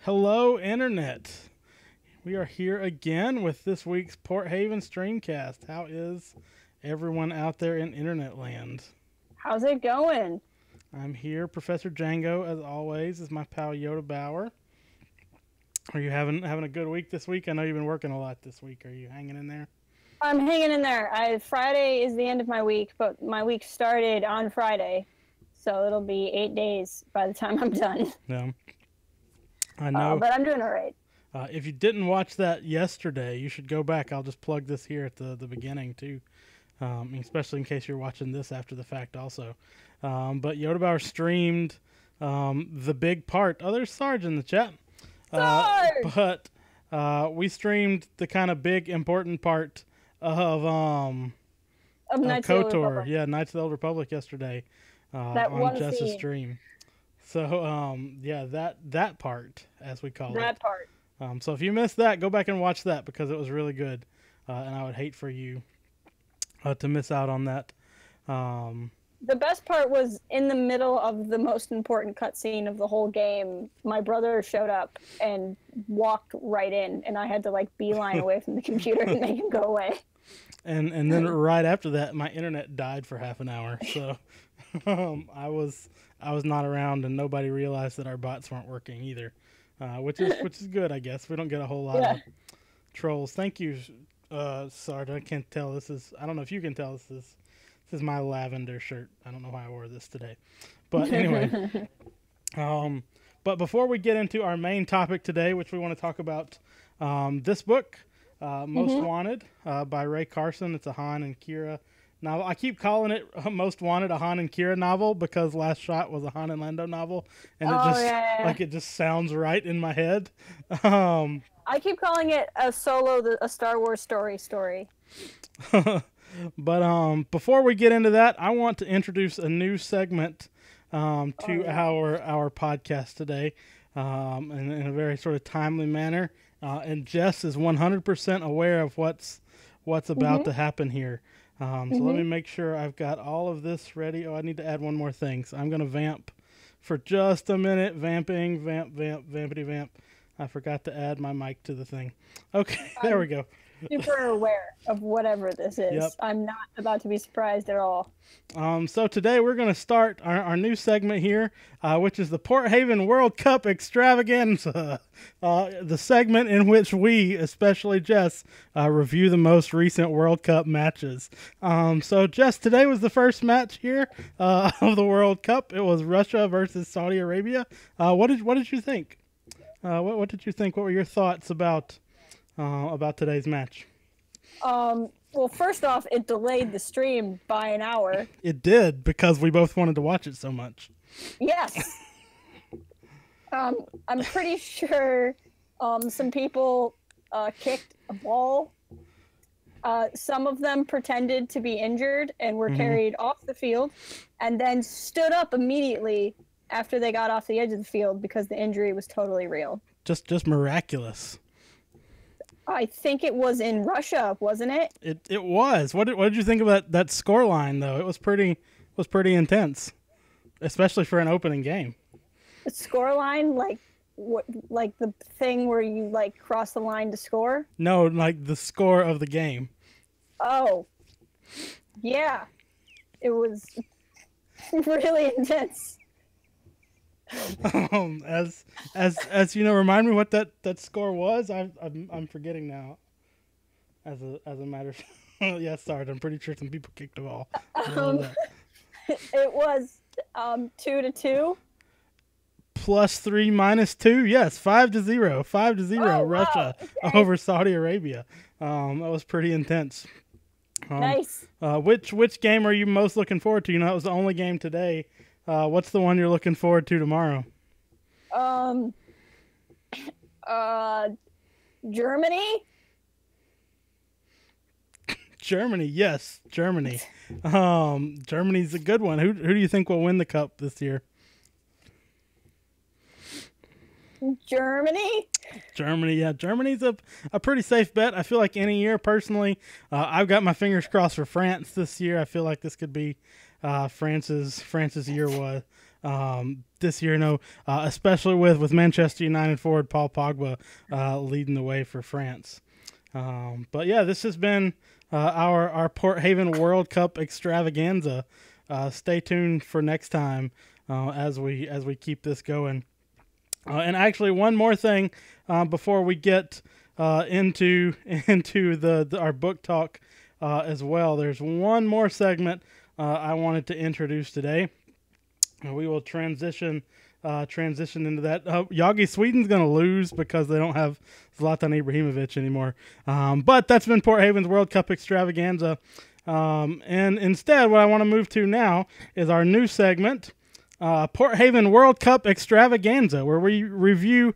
Hello, Internet. We are here again with this week's Port Haven StreamCast. How is everyone out there in Internet land? How's it going? I'm here, Professor Django, as always, is my pal Yoda Bauer. Are you having a good week this week? I know you've been working a lot this week. Are you hanging in there? I'm hanging in there. Friday is the end of my week, but my week started on Friday, so it'll be 8 days by the time I'm done. No. I know. But I'm doing all right. If you didn't watch that yesterday, you should go back. I'll just plug this here at the beginning, too, especially in case you're watching this after the fact also. But Yoda Bauer streamed the big part. Oh, there's Sarge in the chat. But we streamed the kind of big, important part of Knights of the Old KOTOR. Republic. Yeah, Knights of the Old Republic yesterday That on one Jess's scene. stream. So, yeah, that part, as we call it. That part. So if you missed that, go back and watch that because it was really good. And I would hate for you to miss out on that. The best part was in the middle of the most important cutscene of the whole game. My brother showed up and walked right in, and I had to beeline away from the computer and make him go away. And then right after that, my internet died for half an hour. So I was not around, and nobody realized that our bots weren't working either, which is good, I guess. We don't get a whole lot of trolls. Thank you, Sarge. I can't tell. I don't know if you can tell. This is my lavender shirt. I don't know why I wore this today, but anyway. But before we get into our main topic today, which we want to talk about, this book, Most Wanted, by Rae Carson. It's a Han and Kira novel. I keep calling it Most Wanted, a Han and Kira novel, because Last Shot was a Han and Lando novel, and it just sounds right in my head. I keep calling it a Star Wars story. But before we get into that, I want to introduce a new segment to our podcast today, in a very sort of timely manner. And Jess is 100% aware of what's about to happen here. So let me make sure I've got all of this ready. Oh, I need to add one more thing. So I'm going to vamp for just a minute. Vamping, vampity vamp. I forgot to add my mic to the thing. Okay, there we go. Super aware of whatever this is. Yep. I'm not about to be surprised at all. So today we're going to start our new segment here, which is the Port Haven World Cup Extravaganza. The segment in which we, especially Jess, review the most recent World Cup matches. So Jess, today was the first match here of the World Cup. It was Russia versus Saudi Arabia. What did you think? What did you think? What were your thoughts about today's match? Well, first off, it delayed the stream by an hour. It did, because we both wanted to watch it so much. Yes. I'm pretty sure some people kicked a ball. Some of them pretended to be injured and were carried off the field, and then stood up immediately after they got off the edge of the field because the injury was totally real. Just miraculous. I think it was in Russia, wasn't it? It was. What did you think about that score line, though? It was pretty intense, especially for an opening game. The score line, like the thing where you cross the line to score? No, like the score of the game. Oh, yeah, it was really intense. As you know, remind me what that score was. I'm forgetting now. As a matter of yeah, sorry, I'm pretty sure some people kicked the ball. It was 2-2. +3 -2. Yes, 5-0. 5-0. Russia over Saudi Arabia. That was pretty intense. Nice. Which game are you most looking forward to? You know, it was the only game today. What's the one you're looking forward to tomorrow? Germany? Germany, yes, Germany. Germany's a good one. Who do you think will win the cup this year? Germany? Germany, yeah. Germany's a pretty safe bet. I feel like any year, personally. I've got my fingers crossed for France this year. I feel like this could be France's year was. this year. Especially with Manchester United forward Paul Pogba leading the way for France. But yeah, this has been our Port Haven World Cup extravaganza. Stay tuned for next time as we keep this going. And actually, one more thing before we get into our book talk as well. There's one more segment I wanted to introduce today. We will transition into that. Yagi Sweden's going to lose because they don't have Zlatan Ibrahimovic anymore. But that's been Port Haven's World Cup extravaganza. And instead, what I want to move to now is our new segment, Port Haven World Cup extravaganza, where we review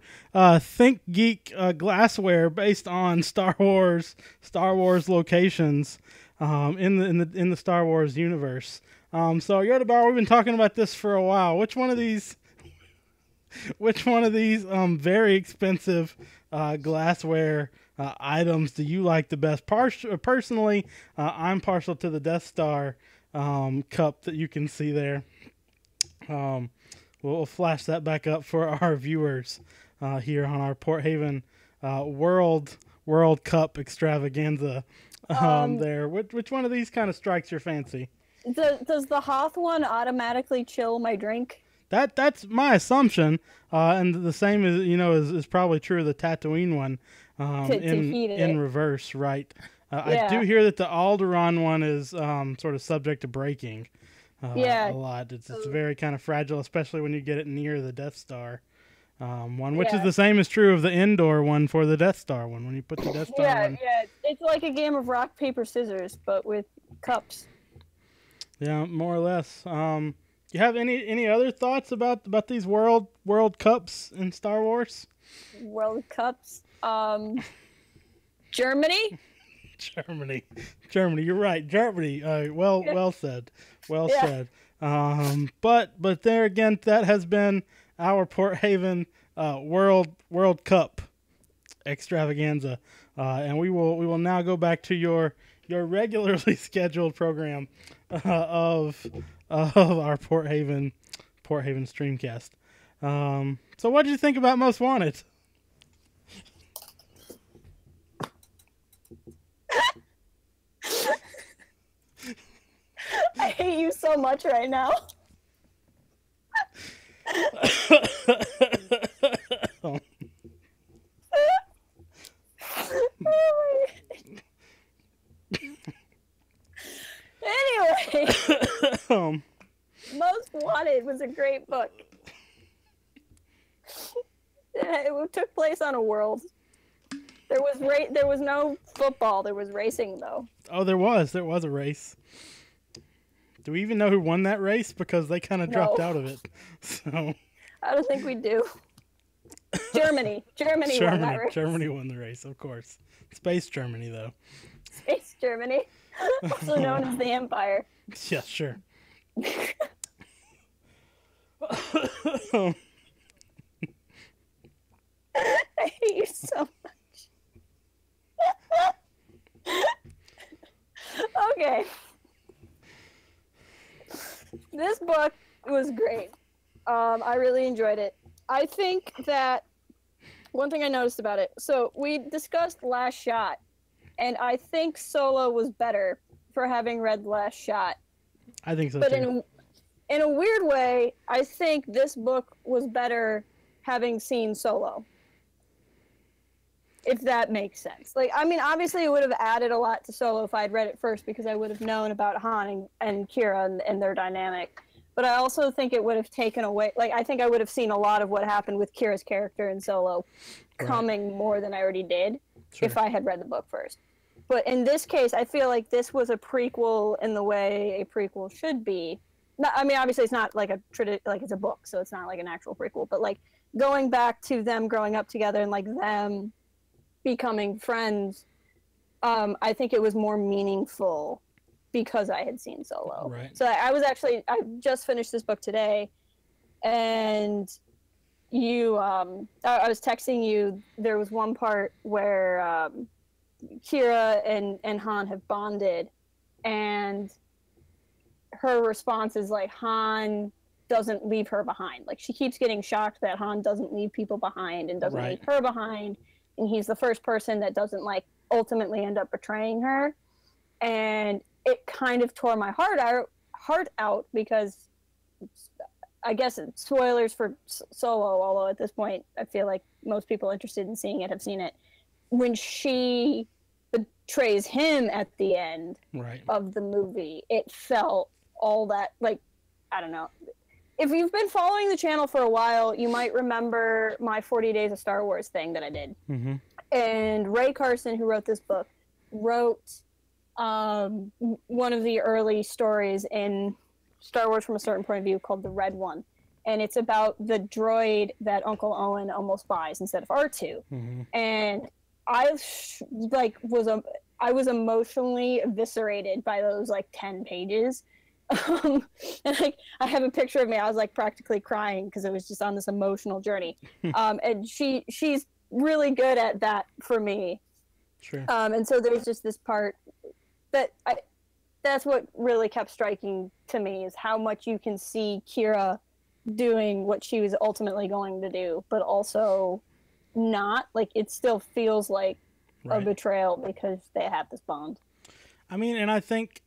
Think Geek glassware based on Star Wars locations in the Star Wars universe. So Yodabar, we've been talking about this for a while. Which one of these very expensive glassware items do you like the best? Personally, I'm partial to the Death Star cup that you can see there. We'll flash that back up for our viewers here on our Port Haven World Cup extravaganza. There, which one of these kind of strikes your fancy? Does the Hoth one automatically chill my drink? That's my assumption, and the same is probably true of the Tatooine one. In reverse, right? I do hear that the Alderaan one is sort of subject to breaking. A lot. It's very kind of fragile, especially when you get it near the Death Star one, which is the same is true of the indoor one for the Death Star one. When you put the Death Star one, it's like a game of rock paper scissors, but with cups. Yeah, more or less. You have any other thoughts about these World Cups in Star Wars? World Cups, Germany. Germany. You're right. Germany. Well said. Well said. But there again, that has been our Port Haven World Cup extravaganza, and we will now go back to your regularly scheduled program of our Port Haven StreamCast. So what did you think about Most Wanted? I hate you so much right now. Anyway, Most Wanted was a great book. It took place on a world. There was no football. There was racing, though. Oh, there was a race. Do we even know who won that race? Because they kind of dropped out of it. So I don't think we do. Germany won that race. Germany won the race, of course. Space Germany, though. Space Germany, also known as the Empire. Yeah, sure. I hate you so much. Okay. This book was great. I really enjoyed it. I think that one thing I noticed about it, so we discussed Last Shot, and I think Solo was better for having read Last Shot. I think so, but too. In a weird way, I think this book was better having seen Solo. If that makes sense. Like, I mean, obviously it would have added a lot to Solo if I'd read it first because I would have known about Han and Kira and their dynamic. But I also think it would have taken away, like, I think I would have seen a lot of what happened with Kira's character in Solo coming more than I already did if I had read the book first. But in this case, I feel like this was a prequel in the way a prequel should be. I mean, obviously it's not like it's a book, so it's not like an actual prequel, but like going back to them growing up together and like them becoming friends, I think it was more meaningful because I had seen Solo. Right. So I just finished this book today, and I was texting you, there was one part where Kira and Han have bonded, and her response is like, Han doesn't leave her behind. Like, she keeps getting shocked that Han doesn't leave people behind and doesn't leave her behind, and he's the first person that doesn't like ultimately end up betraying her. And it kind of tore my heart out because I guess it's spoilers for Solo, although at this point I feel like most people interested in seeing it have seen it. When she betrays him at the end of the movie, it felt all that, like, I don't know. If you've been following the channel for a while, you might remember my 40 Days of Star Wars thing that I did. Mm-hmm. And Rae Carson, who wrote this book, wrote one of the early stories in Star Wars from a certain point of view called The Red One. And it's about the droid that Uncle Owen almost buys instead of R2. Mm-hmm. And I was emotionally eviscerated by those like 10 pages. And like, I have a picture of me. I was like practically crying because it was just on this emotional journey. And she's really good at that for me. Sure. And so there's just this part that's what really kept striking to me, is how much you can see Kira doing what she was ultimately going to do, but also not. Like, it still feels like a betrayal because they have this bond. I mean, and I think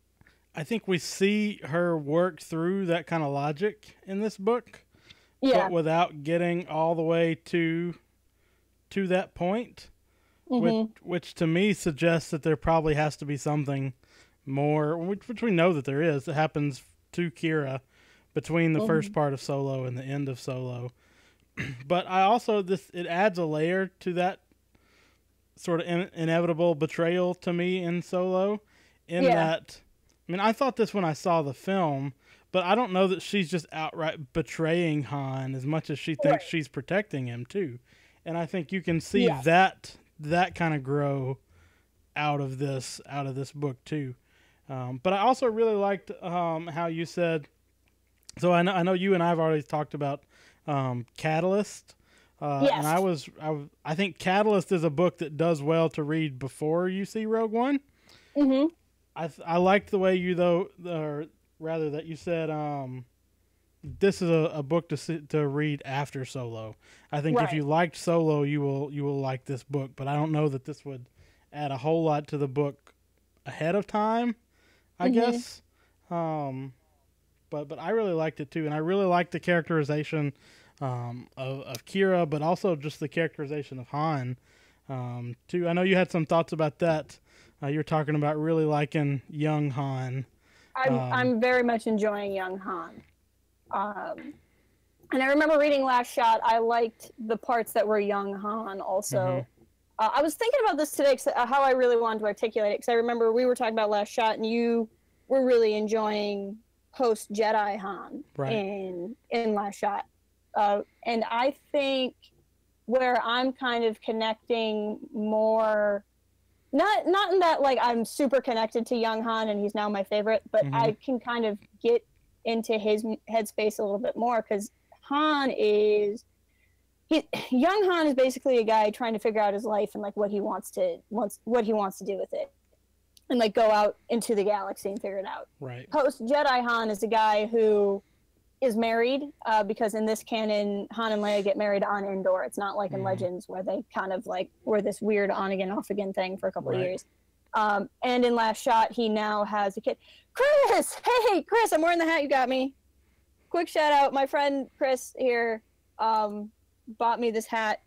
we see her work through that kind of logic in this book, but without getting all the way to that point, which to me suggests that there probably has to be something more, which we know that there is, that happens to Kira between the first part of Solo and the end of Solo. But I also, it adds a layer to that sort of inevitable betrayal to me in Solo, in that, I mean, I thought this when I saw the film, but I don't know that she's just outright betraying Han as much as she thinks she's protecting him too. And I think you can see that kind of grow out of this book too. But I also really liked how you said, so I know you and I have already talked about Catalyst. And I think Catalyst is a book that does well to read before you see Rogue One. Mm-hmm. I liked the way that you said this is a book to read after Solo. I think if you liked Solo, you will like this book. But I don't know that this would add a whole lot to the book ahead of time, I guess. But I really liked it too, and I really liked the characterization of Kira, but also just the characterization of Han too. I know you had some thoughts about that. You're talking about really liking young Han. I'm very much enjoying young Han. And I remember reading Last Shot. I liked the parts that were young Han also. I was thinking about this today, how I really wanted to articulate it, because I remember we were talking about Last Shot, and you were really enjoying post-Jedi Han in Last Shot. And I think where I'm kind of connecting more, not in that like I'm super connected to young Han and he's now my favorite, but I can kind of get into his headspace a little bit more, because young Han is basically a guy trying to figure out his life and like what he wants to do with it, and like go out into the galaxy and figure it out. Right. Post Jedi Han is a guy who is married, because in this canon, Han and Leia get married on Endor. It's not like in Legends where they kind of like were this weird on again, off again thing for a couple of years. And in Last Shot, he now has a kid. Chris! Hey, Chris, I'm wearing the hat you got me. Quick shout out. My friend Chris here bought me this hat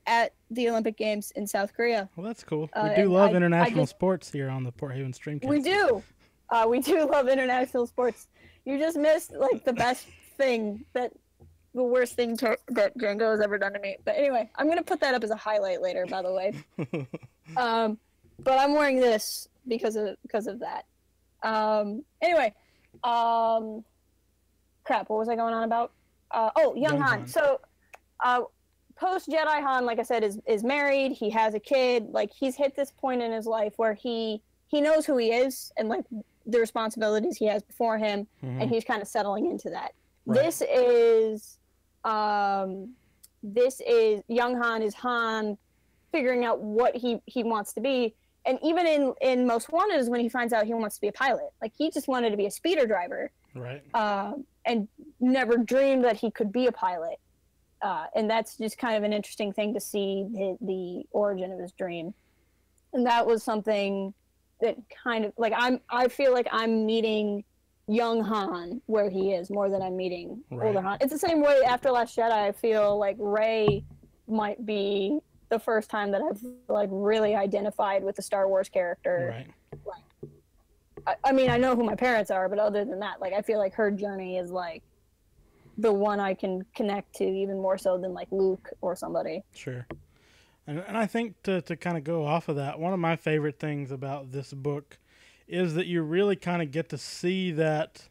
at the Olympic Games in South Korea. Well, that's cool. We do love international sports here on the Port Haven StreamCast. We do. We do love international sports. You just missed like the best thing, the worst thing that Django has ever done to me. But anyway, I'm going to put that up as a highlight later, by the way. But I'm wearing this because of that. Anyway, crap, what was I going on about? Young Han. So, post Jedi Han, like I said, is married. He has a kid. Like, he's hit this point in his life where he knows who he is and like the responsibilities he has before him, and he's kind of settling into that. This is young Han is Han figuring out what he wants to be. And even in Most Wanted is when he finds out he wants to be a pilot. Like, he just wanted to be a speeder driver. Right. And never dreamed that he could be a pilot. And that's just kind of an interesting thing to see the origin of his dream. And that was something that kind of like I feel like I'm meeting young Han where he is more than I'm meeting older Han. It's the same way after Last Jedi. I feel like Rey might be the first time that I've like really identified with the Star Wars character. Right. Like, I mean, I know who my parents are, but other than that, like I feel like her journey is like the one I can connect to even more so than like Luke or somebody. Sure. And I think to kind of go off of that, one of my favorite things about this book is that you really kind of get to see that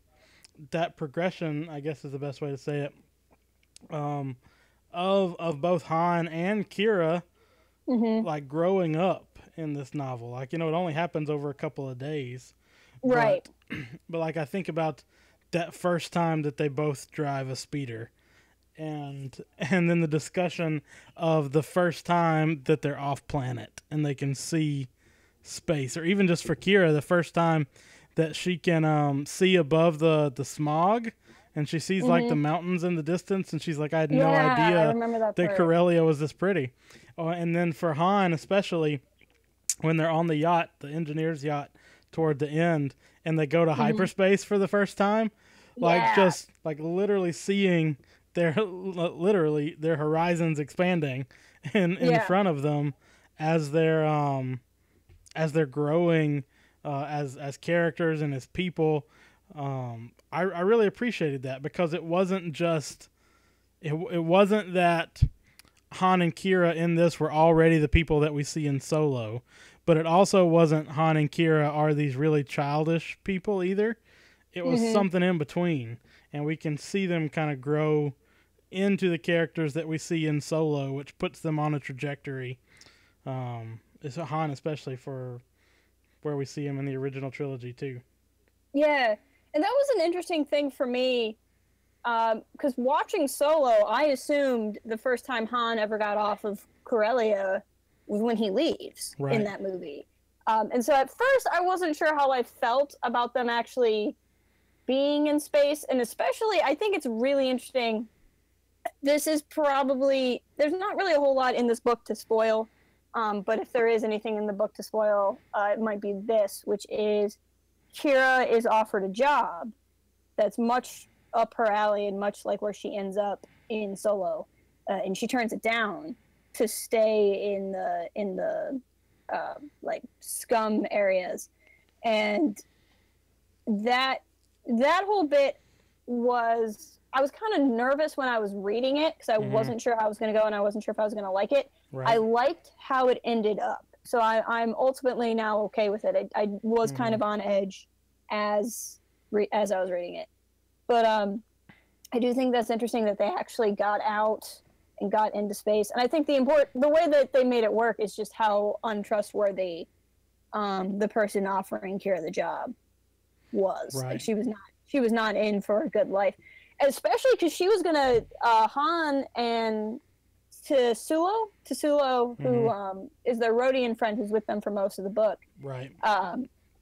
progression, I guess is the best way to say it, of both Han and Kira, like growing up in this novel. Like, you know, it only happens over a couple of days. Right. But like I think about that first time that they both drive a speeder. And then the discussion of the first time that they're off planet and they can see space, or even just for Kira, the first time that she can see above the smog and she sees like the mountains in the distance, and she's like, I had no idea that Corellia was this pretty. And then for Han, especially when they're on the yacht, the engineer's yacht toward the end, and they go to hyperspace for the first time, like just like literally seeing their horizons expanding in front of them as they're growing as characters and as people. I really appreciated that, because it wasn't just it wasn't that Han and Kira in this were already the people that we see in Solo, but it also wasn't Han and Kira are these really childish people either. It was something in between, and we can see them kind of grow into the characters that we see in Solo, which puts them on a trajectory. It's Han, especially for where we see him in the original trilogy too. Yeah, and that was an interesting thing for me, because watching Solo, I assumed the first time Han ever got off of Corellia was when he leaves in that movie. And so at first I wasn't sure how I felt about them actually being in space, and especially I think it's really interesting. This is probably, there's not really a whole lot in this book to spoil, but if there is anything in the book to spoil, it might be this, which is Kira is offered a job that's much up her alley and much like where she ends up in Solo, and she turns it down to stay in the like scum areas, and that whole bit was, I was kind of nervous when I was reading it because I wasn't sure how I was going to go, and I wasn't sure if I was going to like it. I liked how it ended up, so I'm ultimately now okay with it. I was kind of on edge as I was reading it, but I do think that's interesting that they actually got out and got into space. And I think the way that they made it work is just how untrustworthy the person offering Kira the job was. Like she was not in for a good life, especially because she was gonna Han and Tsulo, who is their Rhodian friend who's with them for most of the book.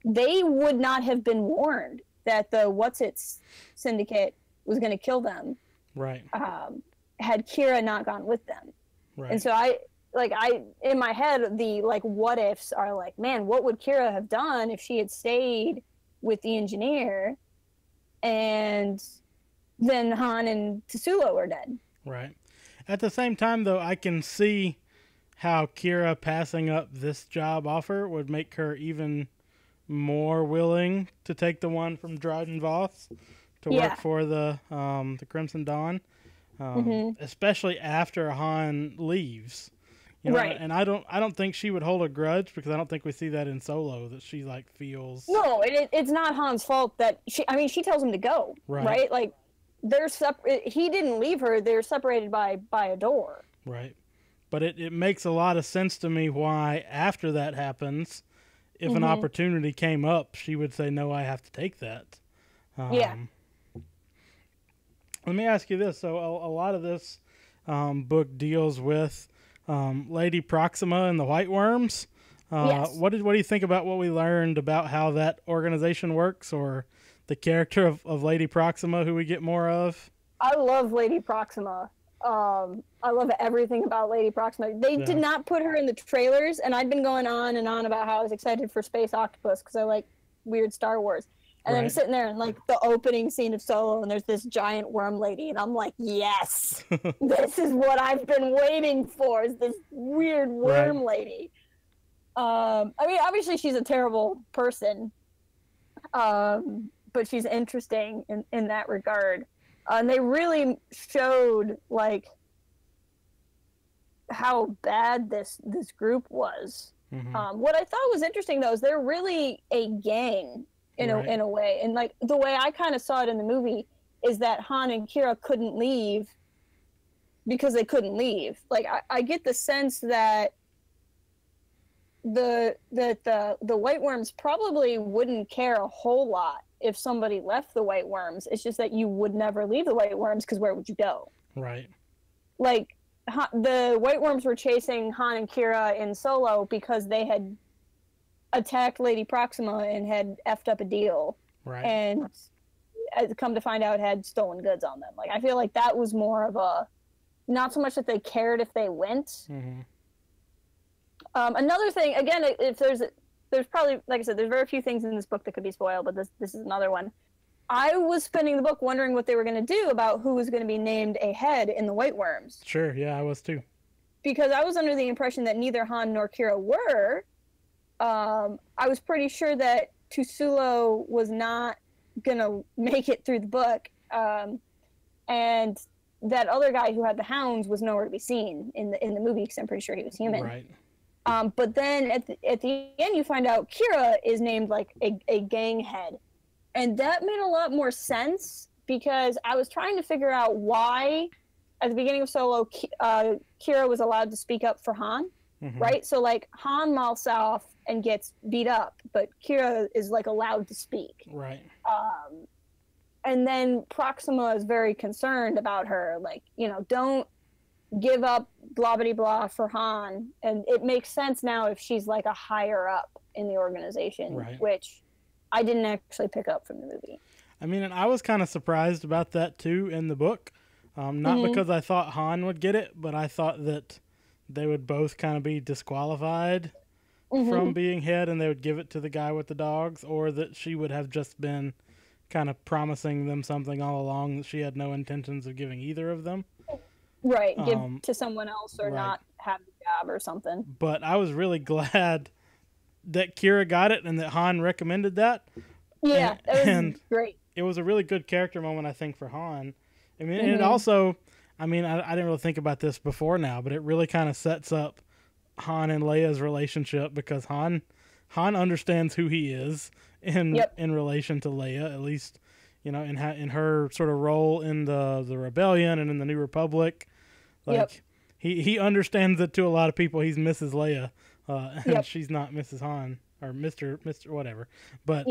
They would not have been warned that the What's-Its syndicate was going to kill them. Had Kira not gone with them. And so I in my head, the like what ifs are like, man, what would Kira have done if she had stayed with the engineer, and then Han and Tsulo are dead. At the same time, though, I can see how Kira passing up this job offer would make her even more willing to take the one from Dryden Voss to work for the Crimson Dawn, especially after Han leaves. You know, and I don't think she would hold a grudge, because I don't think we see that in Solo, that she like feels. No, it's not Han's fault that she tells him to go, right? Like they're he didn't leave her. They're separated by a door. But it makes a lot of sense to me why after that happens, if an opportunity came up, she would say, no, I have to take that. Let me ask you this. So a lot of this book deals with Lady Proxima and the White Worms. What do you think about what we learned about how that organization works, or the character of Lady Proxima, who we get more of. I love Lady Proxima. I love everything about Lady Proxima. They did not put her in the trailers, and I'd been going on and on about how I was excited for Space Octopus because I like weird Star Wars. And then I'm sitting there and like the opening scene of Solo, and there's this giant worm lady, and I'm like, yes, this is what I've been waiting for, is this weird worm lady. I mean, obviously she's a terrible person, but she's interesting in that regard. And they really showed like how bad this group was. What I thought was interesting though is they're really a gang in a way, and like the way I kind of saw it in the movie is that Han and Kira couldn't leave because they couldn't leave. Like I get the sense that the White Worms probably wouldn't care a whole lot if somebody left the White Worms. It's just that you would never leave the White Worms because where would you go? Right. Like the White Worms were chasing Han and Kira in Solo because they had attacked Lady Proxima and had effed up a deal. Right. And come to find out had stolen goods on them. Like I feel like that was more of a, not so much that they cared if they went. Another thing, again, if there's probably, like I said, there's very few things in this book that could be spoiled, but this is another one. I was spending the book wondering what they were going to do about who was going to be named a head in the White Worms. Sure, yeah, I was too. Because I was under the impression that neither Han nor Kira were. I was pretty sure that Tusulo was not going to make it through the book. And that other guy who had the hounds was nowhere to be seen in the movie, because I'm pretty sure he was human. Right. But then at the end, you find out Kira is named like a gang head. And that made a lot more sense, because I was trying to figure out why, at the beginning of Solo, Kira was allowed to speak up for Han, right? So, like, Han mouths off and gets beat up, but Kira is, like, allowed to speak. Right. And then Proxima is very concerned about her, like, you know, don't give up blah-blah-blah for Han. And it makes sense now if she's, like, a higher up in the organization, which I didn't actually pick up from the movie. I mean, and I was kind of surprised about that too in the book. Not because I thought Han would get it, but I thought that they would both kind of be disqualified from being head, and they would give it to the guy with the dogs, or that she would have just been kind of promising them something all along that she had no intentions of giving either of them. Right, give to someone else, or not have the job or something. But I was really glad that Kira got it and that Han recommended that. Yeah, that was great. It was a really good character moment, I think, for Han. I mean, and it also, I mean, I didn't really think about this before now, but it really kind of sets up Han and Leia's relationship, because Han understands who he is in relation to Leia, at least, you know, in her sort of role in the rebellion and in the New Republic. Like, he understands that to a lot of people he's Mrs. Leia. And she's not Mrs. Han or Mr. whatever, but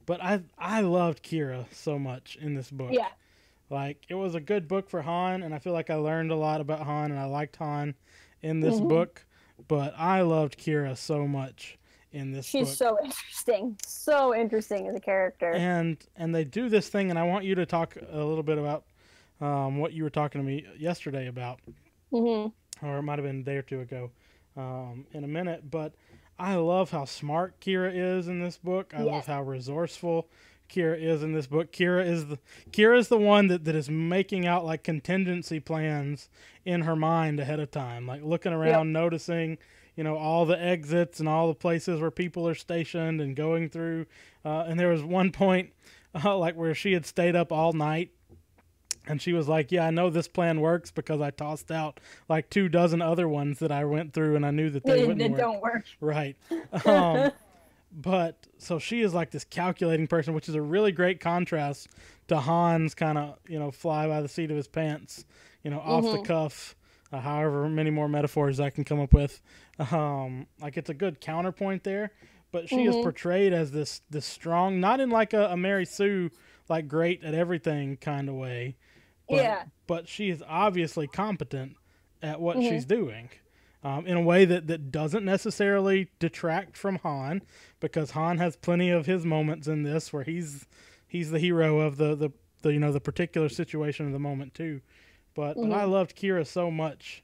but I loved Kira so much in this book. Yeah, like, it was a good book for Han, and I feel like I learned a lot about Han, and I liked Han in this book. But I loved Kira so much in this book. She's so interesting as a character. And they do this thing, and I want you to talk a little bit about what you were talking to me yesterday about. Or it might have been a day or two ago, in a minute. But I love how smart Kira is in this book. I love how resourceful Kira is in this book. Kira is the one that is making out, like, contingency plans in her mind ahead of time, like looking around, noticing, you know, all the exits and all the places where people are stationed and going through. And there was one point, like, where she had stayed up all night. And she was like, yeah, I know this plan works because I tossed out like 24 other ones that I went through, and I knew that they wouldn't work. Don't work. Right. But so she is like this calculating person, which is a really great contrast to Han's kind of, you know, fly by the seat of his pants, you know, off the cuff, however many more metaphors I can come up with. Like, it's a good counterpoint there. But she is portrayed as this strong, not in like a Mary Sue, like great at everything kind of way. But she is obviously competent at what she's doing. in a way that doesn't necessarily detract from Han, because Han has plenty of his moments in this where he's the hero of the the particular situation of the moment too. But I loved Kira so much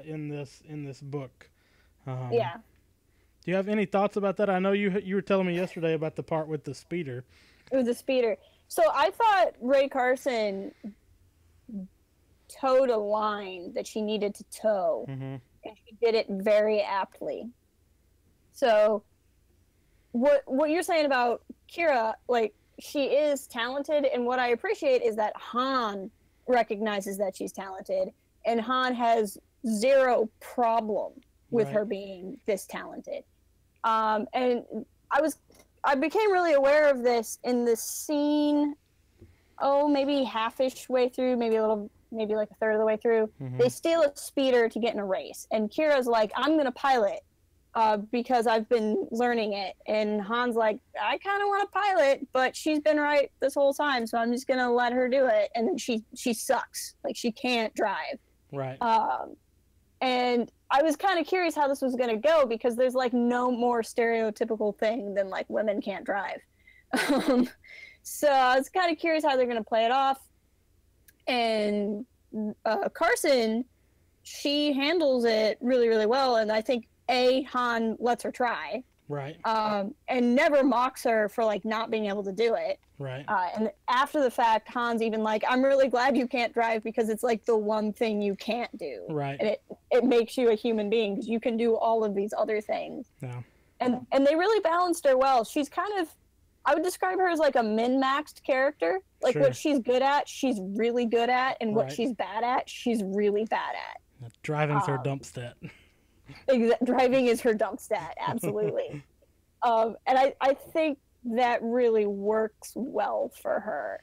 in this book. Yeah. Do you have any thoughts about that? I know you were telling me yesterday about the part with the speeder. With the speeder. So I thought Rae Carson towed a line that she needed to tow, and she did it very aptly. So what you're saying about Kira, like, she is talented, and what I appreciate is that Han recognizes that she's talented, and Han has zero problem with her being this talanted. And I became really aware of this in the scene, maybe half-ish way through, maybe like a third of the way through. They steal a speeder to get in a race, and Kira's like, I'm gonna pilot because I've been learning it. And Han's like, I kind of want to pilot, but she's been right this whole time, so I'm just gonna let her do it. And then she sucks, like, she can't drive. Right. And I was kind of curious how this was going to go, because there's like no more stereotypical thing than like women can't drive. So I was kind of curious how they're going to play it off. And Carson, she handles it really, really well. And I think Han lets her try. Right. And never mocks her for like not being able to do it. Right. And after the fact, Han's even like, I'm really glad you can't drive, because it's like the one thing you can't do. Right. And it makes you a human being, because you can do all of these other things. Yeah. And they really balanced her well. She's kind of, I would describe her as like a min-maxed character. Like, what she's good at, she's really good at, and what she's bad at, she's really bad at. Driving's her dump stat. Driving is her dump stat, absolutely. And I think that really works well for her.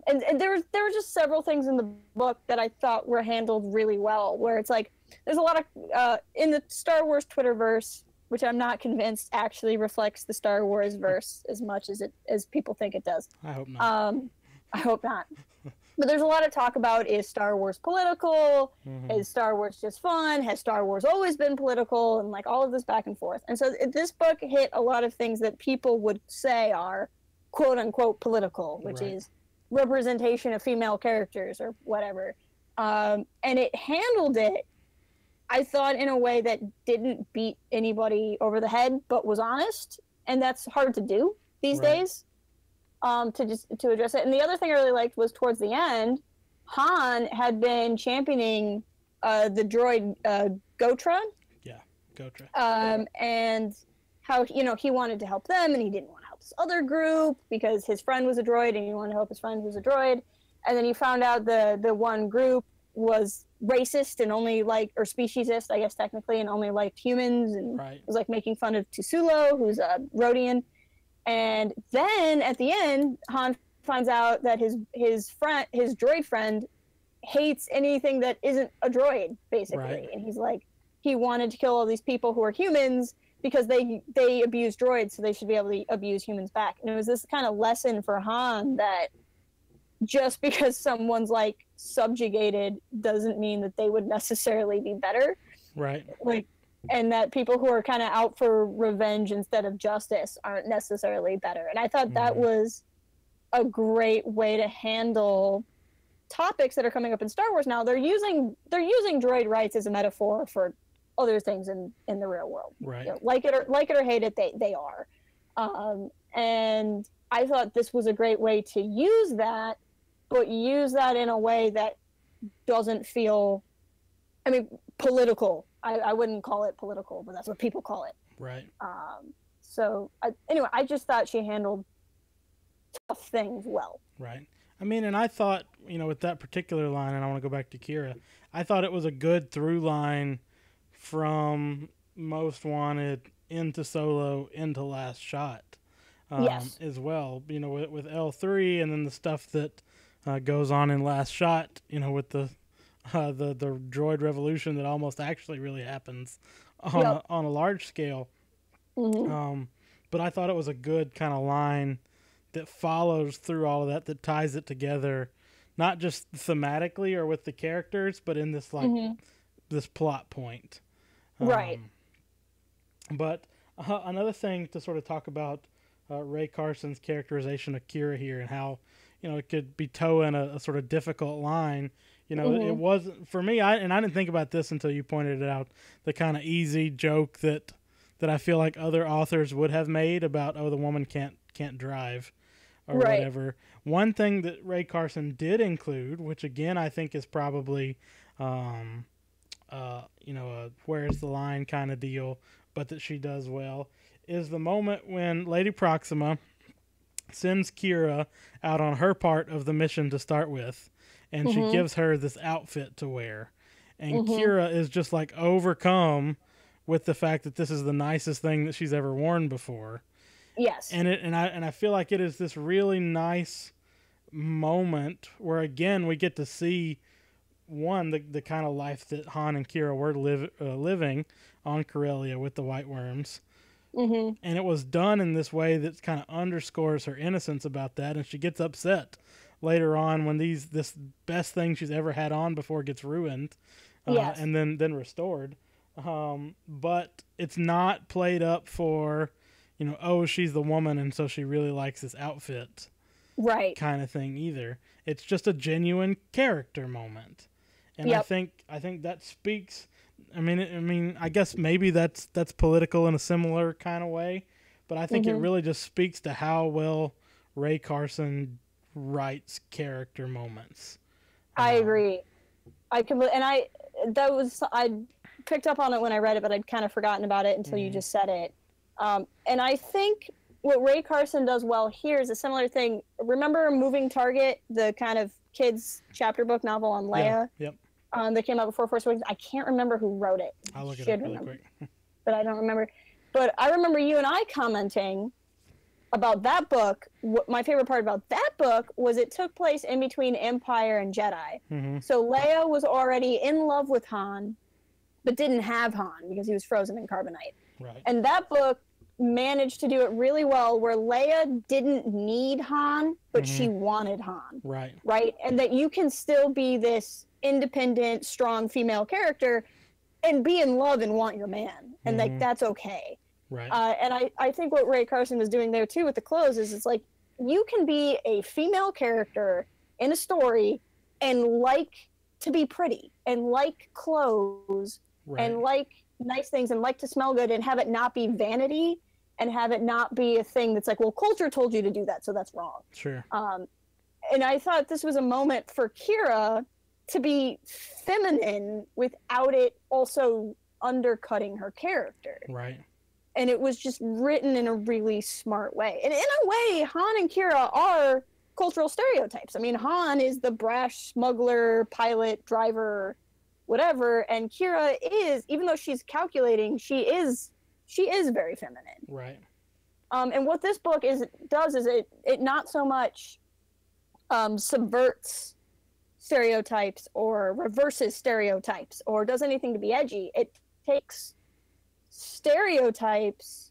And there were just several things in the book that I thought were handled really well, where it's like, there's a lot of, in the Star Wars Twitterverse, which I'm not convinced actually reflects the Star Wars verse as much as people think it does. I hope not. I hope not. But there's a lot of talk about, is Star Wars political? Is Star Wars just fun? Has Star Wars always been political? And like all of this back and forth. And so this book hit a lot of things that people would say are quote unquote political, which is representation of female characters or whatever. And it handled it, I thought, in a way that didn't beat anybody over the head, but was honest. And that's hard to do these days. To address it. And the other thing I really liked was, towards the end, Han had been championing the droid Gotra. Yeah, Gotra. And how, he wanted to help them, and he didn't want to help this other group because his friend was a droid, and he wanted to help his friend who was a droid. And then he found out the one group was racist and only or speciesist, I guess technically, and only liked humans, and was like making fun of Tusulo, who's a Rhodian. And then at the end, Han finds out that his droid friend hates anything that isn't a droid, basically. And he's like, he wanted to kill all these people who are humans because they abuse droids, so they should be able to abuse humans back. And it was this kind of lesson for Han that just because someone's like subjugated doesn't mean that they would necessarily be better. Right. And that people who are kind of out for revenge instead of justice aren't necessarily better. And I thought that was a great way to handle topics that are coming up in Star Wars now. They're using droid rights as a metaphor for other things in the real world. Right. Like it or hate it, they are. And I thought this was a great way to use that, but use that in a way that doesn't feel, political. I wouldn't call it political, but that's what people call it. Right. Anyway, I just thought she handled tough things well. Right. And I thought, with that particular line, and I want to go back to Kira, I thought it was a good through line from Most Wanted into Solo into Last Shot. As well, with L3, and then the stuff that goes on in Last Shot, with the droid revolution that almost actually really happens on a large scale. But I thought it was a good kind of line that follows through all of that ties it together, not just thematically or with the characters, but in this this plot point. Right. But another thing to sort of talk about Rae Carson's characterization of Kira here and how, it could be towing a sort of difficult line. It wasn't for me. I didn't think about this until you pointed it out. The kind of easy joke that I feel like other authors would have made about, the woman can't drive or whatever. One thing that Rae Carson did include, which again I think is probably, where's the line kind of deal, but that she does well, is the moment when Lady Proxima sends Kira out on her part of the mission to start with, and she gives her this outfit to wear. And Kira is just like overcome with the fact that this is the nicest thing that she's ever worn before. Yes. And I feel like it is this really nice moment where again we get to see the kind of life that Han and Kira were living on Corellia with the White Worms. And it was done in this way that kind of underscores her innocence about that, and she gets upset later on when this best thing she's ever had on before gets ruined, and then restored. But it's not played up for, she's the woman and so she really likes this outfit, right? Kind of thing either. It's just a genuine character moment, and I think that speaks. I mean, I guess maybe that's political in a similar kind of way, but I think it really just speaks to how well Rae Carson writes character moments. I agree. I picked up on it when I read it, but I'd kind of forgotten about it until you just said it. And I think what Rae Carson does well here is a similar thing. Remember Moving Target, the kind of kids chapter book novel on Leia? Yeah. Yep. That came out before Force Awakens. I can't remember who wrote it. I'll look it up really quick. But I don't remember. But I remember you and I commenting about that book. My favorite part about that book was it took place in between Empire and Jedi. So Leia was already in love with Han, but didn't have Han because he was frozen in carbonite. Right. And that book managed to do it really well where Leia didn't need Han, but she wanted Han. Right. Right? And that you can still be this independent, strong female character and be in love and want your man. And like, that's okay. Right. And I think what Rae Carson was doing there too with the clothes is it's like, you can be a female character in a story and like to be pretty and like clothes and like nice things and like to smell good and have it not be vanity and have it not be a thing that's like, well, culture told you to do that, so that's wrong. Sure. And I thought this was a moment for Kira to be feminine without it also undercutting her character. Right. And it was just written in a really smart way. And in a way, Han and Kira are cultural stereotypes. I mean, Han is the brash smuggler, pilot, driver, whatever, and Kira is, even though she's calculating, she is very feminine. Right. And what this book does is it not so much subverts stereotypes or reverses stereotypes or does anything to be edgy. It takes stereotypes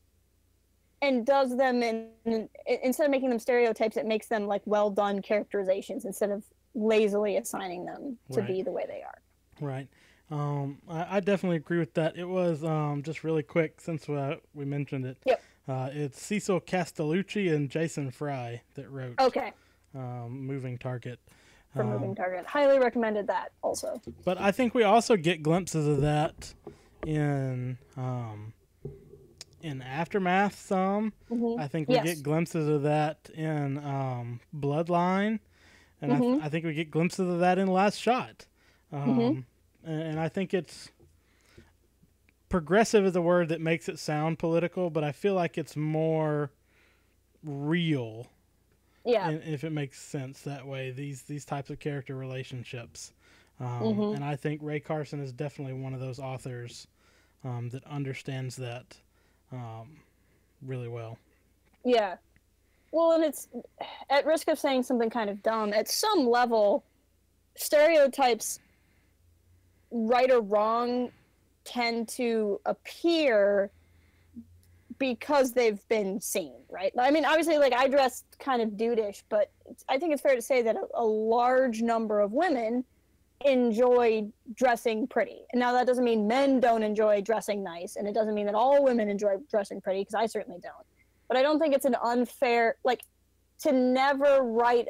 and does them instead of making them stereotypes, it makes them like well done characterizations instead of lazily assigning them to be the way they are. Right. I definitely agree with that. It was just really quick since we mentioned it. Yep. It's Cecil Castellucci and Jason Fry that wrote Moving Target. For Moving Target. Highly recommended that also. But I think we also get glimpses of that in Aftermath some. I think we get glimpses of that in Bloodline. And I think we get glimpses of that in Last Shot. And I think it's progressive is a word that makes it sound political, but I feel like it's more real. Yeah. If it makes sense that way, these types of character relationships. And I think Rae Carson is definitely one of those authors that understands that really well. Yeah. Well, and it's at risk of saying something kind of dumb, at some level, stereotypes, right or wrong, tend to appear because they've been seen, right? I mean, obviously, like, I dress kind of dudeish, but I think it's fair to say that a large number of women enjoy dressing pretty. And now that doesn't mean men don't enjoy dressing nice, and it doesn't mean that all women enjoy dressing pretty, because I certainly don't. But I don't think it's an unfair, like, to never write,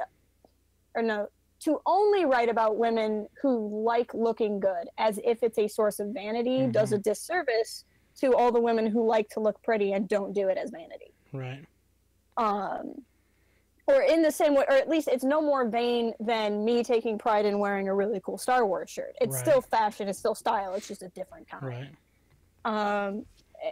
or no, to only write about women who like looking good as if it's a source of vanity does a disservice to all the women who like to look pretty and don't do it as vanity. Right. Or in the same way, or at least it's no more vain than me taking pride in wearing a really cool Star Wars shirt. It's still fashion, it's still style, it's just a different kind. Right.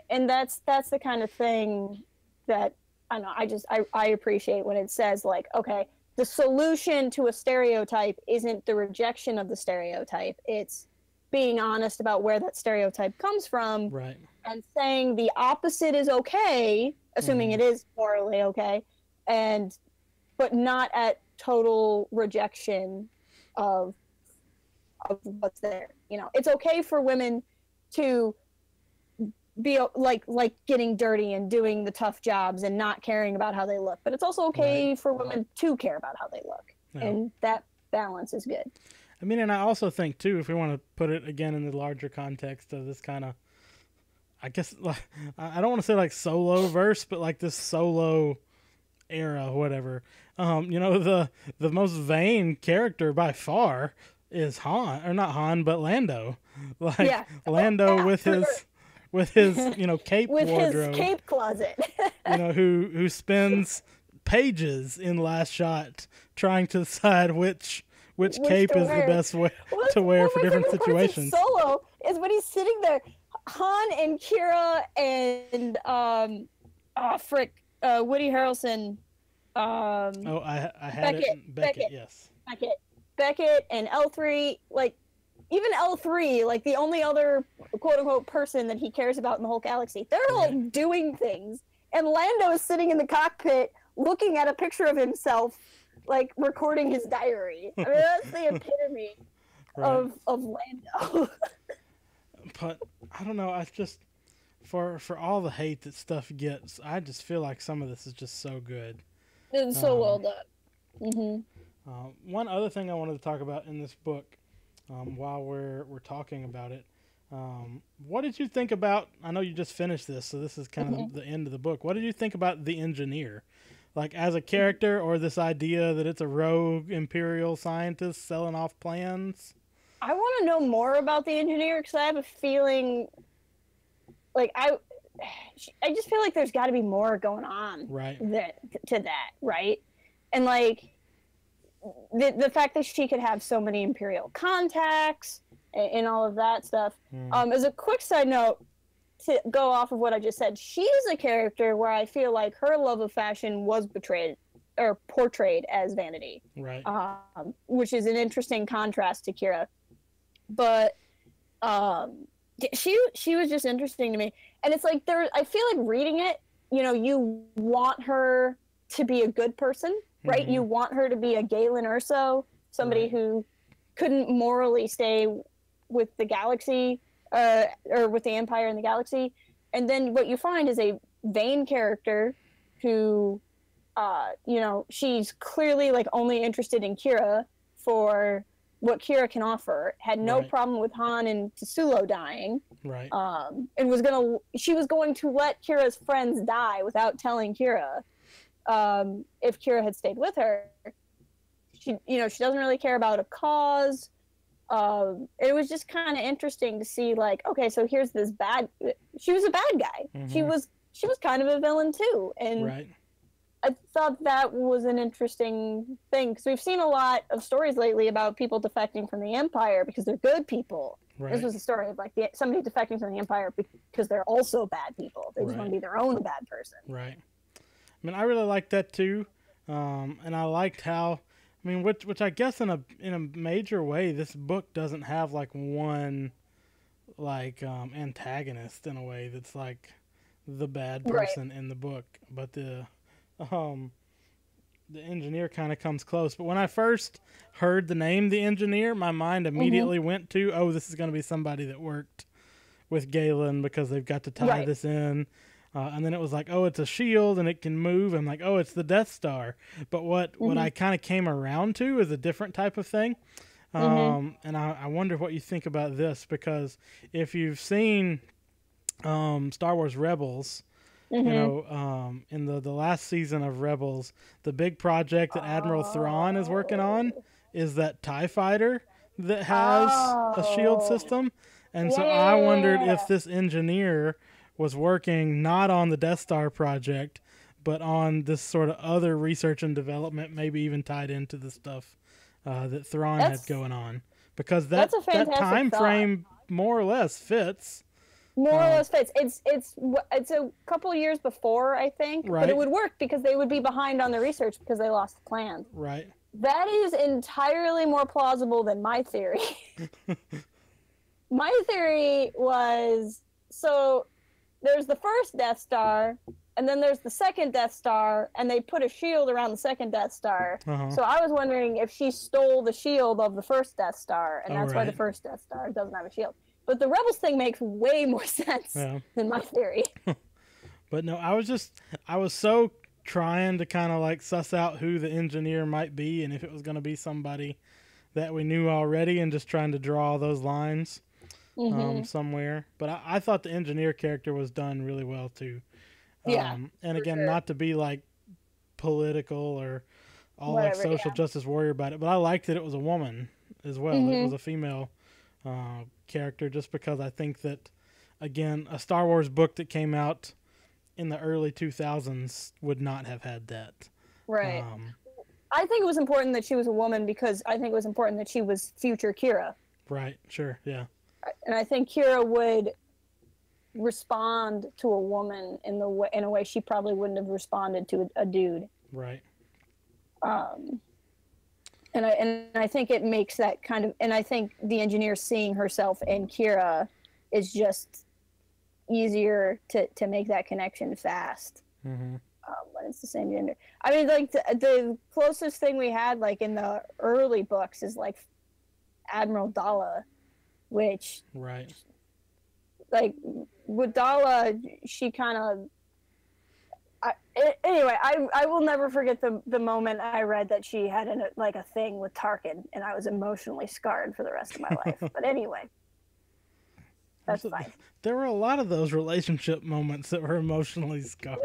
And that's the kind of thing that, I don't know, I appreciate when it says, like, okay, the solution to a stereotype isn't the rejection of the stereotype, it's being honest about where that stereotype comes from, right, and saying the opposite is okay, assuming it is morally okay, but not at total rejection of what's there. You know, it's okay for women to be like getting dirty and doing the tough jobs and not caring about how they look, but it's also okay for women to care about how they look, and that balance is good. I mean, and I also think too, if we want to put it again in the larger context of this kind of, I guess, like, I don't want to say like solo verse, but like this solo era, whatever. You know, the most vain character by far is Han, or not Han, but Lando. Like Lando with his you know, cape with wardrobe, his cape closet. You know, who spends pages in Last Shot trying to decide which cape is the best way to wear for different situations. Solo is when he's sitting there, Han and Kira and Woody Harrelson. I had Beckett, yes. Beckett and L3, like, even L3, like the only other quote unquote person that he cares about in the whole galaxy, they're like doing things, and Lando is sitting in the cockpit looking at a picture of himself, like recording his diary. I mean, that's the epitome of Lando. But I don't know, I just, for all the hate that stuff gets, I just feel like some of this is just so good. It's so well done. One other thing I wanted to talk about in this book, while we're talking about it, what did you think about, I know you just finished this, so this is kind of the end of the book. What did you think about the engineer? Like, as a character, or this idea that it's a rogue Imperial scientist selling off plans? I want to know more about the engineer, because I have a feeling, like, I just feel like there's got to be more going on to that, right? And, like, the fact that she could have so many Imperial contacts and all of that stuff. As a quick side note, to go off of what I just said, she's a character where I feel like her love of fashion was betrayed or portrayed as vanity, right? Which is an interesting contrast to Kira. But she was just interesting to me, and it's like I feel like reading it, you know, you want her to be a good person, right? You want her to be a Galen Erso, somebody who couldn't morally stay with the galaxy, or with the Empire and the galaxy. And then what you find is a vain character who, you know, she's clearly like only interested in Kira for what Kira can offer, had no problem with Han and Tsulo dying. Right. And she was going to let Kira's friends die without telling Kira, if Kira had stayed with her. She doesn't really care about a cause. It was just kind of interesting to see, like, okay, so here's this she was a bad guy. She was kind of a villain too. And I thought that was an interesting thing, because we've seen a lot of stories lately about people defecting from the Empire because they're good people. This was a story of like somebody defecting from the Empire because they're also bad people. They just want to be their own bad person. Right. I mean, I really liked that too, and I liked how, I mean, which I guess in a major way, this book doesn't have like one like antagonist in a way that's like the bad person in the book, but the engineer kind of comes close. But when I first heard the name the engineer, my mind immediately went to, oh, this is going to be somebody that worked with Galen because they've got to tie this in. And then it was like, oh, it's a shield and it can move. I'm like, oh, it's the Death Star. But what I kind of came around to is a different type of thing. And I wonder what you think about this, because if you've seen Star Wars Rebels, you know, in the last season of Rebels, the big project that Admiral Thrawn is working on is that TIE fighter that has a shield system. And so I wondered if this engineer was working not on the Death Star project, but on this sort of other research and development, maybe even tied into the stuff that Thrawn had going on. Because that time frame more or less fits. More or less fits. It's a couple of years before, I think, but it would work because they would be behind on the research because they lost the plans. Right. That is entirely more plausible than my theory. My theory was, so there's the first Death Star, and then there's the second Death Star, and they put a shield around the second Death Star. So I was wondering if she stole the shield of the first Death Star, and that's why the first Death Star doesn't have a shield. But the Rebels thing makes way more sense than my theory. But no, I was so trying to kind of like suss out who the engineer might be and if it was going to be somebody that we knew already, and just trying to draw those lines somewhere. But I thought the engineer character was done really well too. And again, not to be like political or all like social justice warrior about it, but I liked that it was a woman as well. It was a female character, just because I think that, again, a Star Wars book that came out in the early 2000s would not have had that. Right. I think it was important that she was a woman because I think it was important that she was future Kira. Right, sure, yeah. And I think Kira would respond to a woman in a way she probably wouldn't have responded to a dude. Right. And I think it makes that kind of, and I think the engineer seeing herself in Kira is just easier to make that connection fast when it's the same gender. I mean, like the closest thing we had, like in the early books, is like Admiral Dalla, which like with Dalla, she kind of. Anyway, I will never forget the moment I read that she had a thing with Tarkin, and I was emotionally scarred for the rest of my life. But anyway, that's fine. There were a lot of those relationship moments that were emotionally scarring.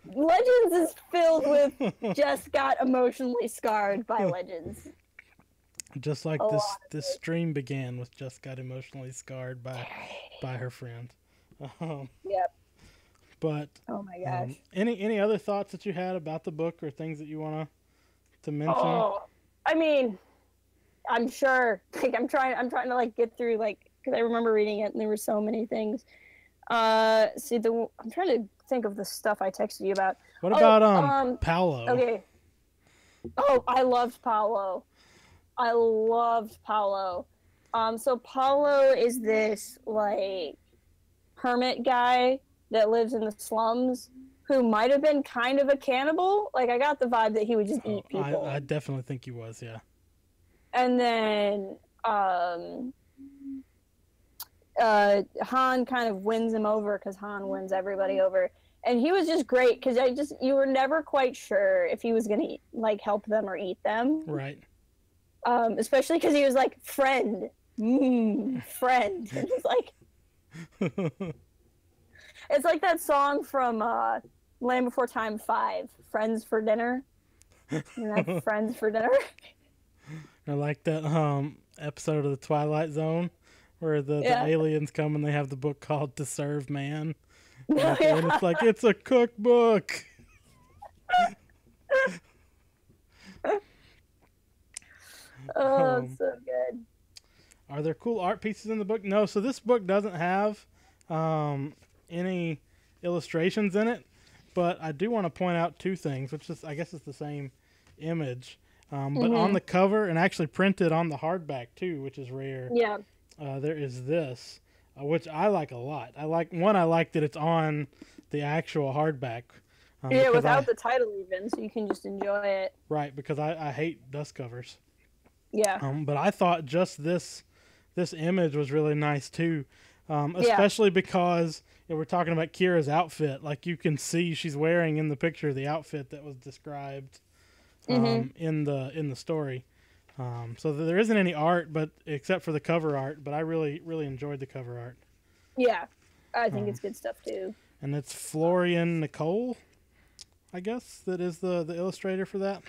Legends is filled with just got emotionally scarred by Legends. Just like this stream began with just got emotionally scarred by her friend. Yep. But oh my gosh, any other thoughts that you had about the book or things that you want to mention? Oh, I mean, I'm sure. Like I'm trying to like get through because I remember reading it and there were so many things. I'm trying to think of the stuff I texted you about. What about Paolo? Okay. Oh, I loved Paolo. So Paolo is this like hermit guy that lives in the slums, who might have been kind of a cannibal. Like, I got the vibe that he would just eat people. I definitely think he was, yeah. And then Han kind of wins him over, because Han wins everybody over. And he was just great, because you were never quite sure if he was going to, like, help them or eat them. Right. Especially because he was like, friend. Friend. And it's like... It's like that song from Land Before Time 5, Friends for Dinner. Friends for Dinner. I like that episode of The Twilight Zone where the aliens come and they have the book called To Serve Man. And it's like, it's a cookbook. Oh, so good. Are there cool art pieces in the book? No, so this book doesn't have... any illustrations in it, but I do want to point out two things, which is, I guess it's the same image, but on the cover and actually printed on the hardback too, which is rare. Yeah. There is this, which I like a lot. I like that it's on the actual hardback. Without the title even, so you can just enjoy it. Right, because I hate dust covers. Yeah. But I thought just this image was really nice too. Especially because we're talking about Kira's outfit. Like, you can see she's wearing in the picture the outfit that was described in the story. So there isn't any art, but except for the cover art. But I really, really enjoyed the cover art. Yeah, I think it's good stuff too. And it's Florian Nicole, I guess, that is the illustrator for that.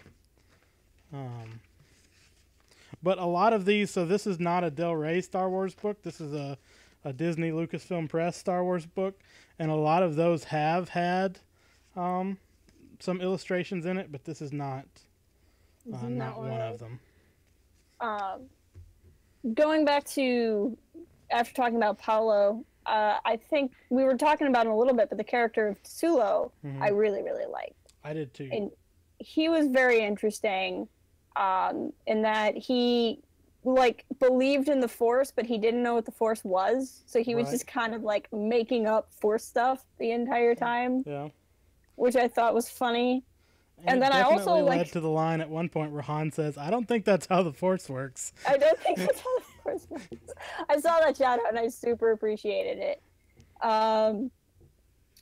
But a lot of these, so this is not a Del Rey Star Wars book. This is a Disney Lucasfilm Press Star Wars book. And a lot of those have had some illustrations in it, but this is not one of them. Going back to, after talking about Paolo, I think we were talking about him a little bit, but the character of Tsulo, I really, really liked. I did too. And he was very interesting in that he like believed in the Force, but he didn't know what the Force was. So he was just kind of like making up Force stuff the entire time. Yeah. Which I thought was funny. And then I also led to the line at one point where Han says, "I don't think that's how the Force works." I don't think that's how the Force works. I saw that shout out and I super appreciated it. And